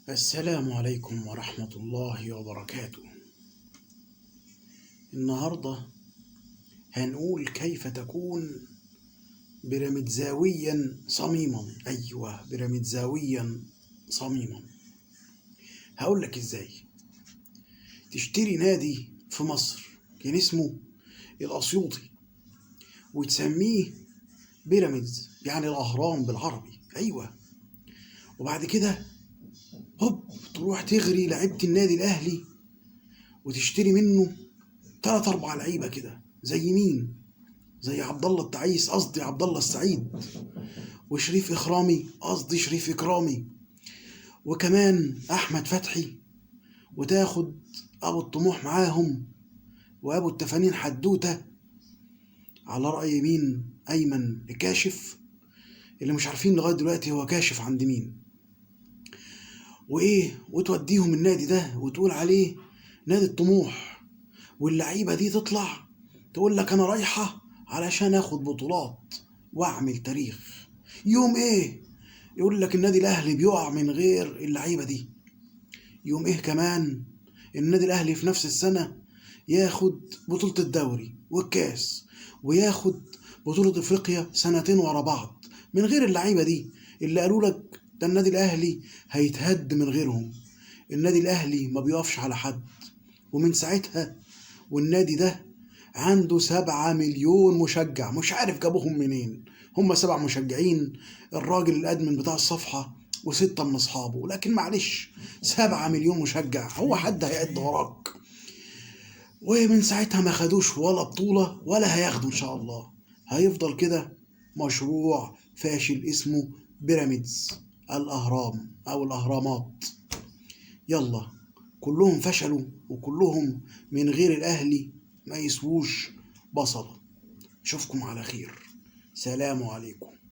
السلام عليكم ورحمة الله وبركاته. النهاردة هنقول كيف تكون بيراميدزاويا صميما. أيوة، بيراميدزاويا صميما. هقول لك إزاي. تشتري نادي في مصر كان اسمه الأسيوطي وتسميه بيراميدز، يعني الأهرام بالعربي. أيوة، وبعد كده هوب تروح تغري لعيبة النادي الأهلي وتشتري منه 3 4 لعيبة كده. زي مين؟ زي عبد الله التعيس، قصدي عبد الله السعيد، وشريف إكرامي، قصدي شريف إكرامي، وكمان أحمد فتحي، وتاخد أبو الطموح معاهم وأبو التفانين حدوتة، على رأي مين؟ أيمن كاشف، اللي مش عارفين لغاية دلوقتي هو كاشف عند مين. وإيه، وتوديهم النادي ده وتقول عليه نادي الطموح، واللعيبة دي تطلع تقول لك أنا رايحة علشان آخد بطولات وأعمل تاريخ. يوم إيه يقول لك النادي الأهلي بيقع من غير اللعيبة دي. يوم إيه كمان النادي الأهلي في نفس السنة ياخد بطولة الدوري والكاس وياخد بطولة إفريقيا سنتين ورا بعض من غير اللعيبة دي، اللي قالوا لك ده النادي الأهلي هيتهد من غيرهم. النادي الأهلي ما بيقفش على حد، ومن ساعتها والنادي ده عنده 7 مليون مشجع، مش عارف جابوهم منين. هم 7 مشجعين، الراجل الأدمن بتاع الصفحة و6 من أصحابه، لكن معلش 7 مليون مشجع، هو حد هيعد وراك؟ ومن ساعتها ما خدوش ولا بطولة ولا هياخدوا إن شاء الله. هيفضل كده مشروع فاشل اسمه بيراميدز الأهرام أو الأهرامات. يلا، كلهم فشلوا وكلهم من غير الأهلي ما يسووش بصلة. أشوفكم على خير. سلام عليكم.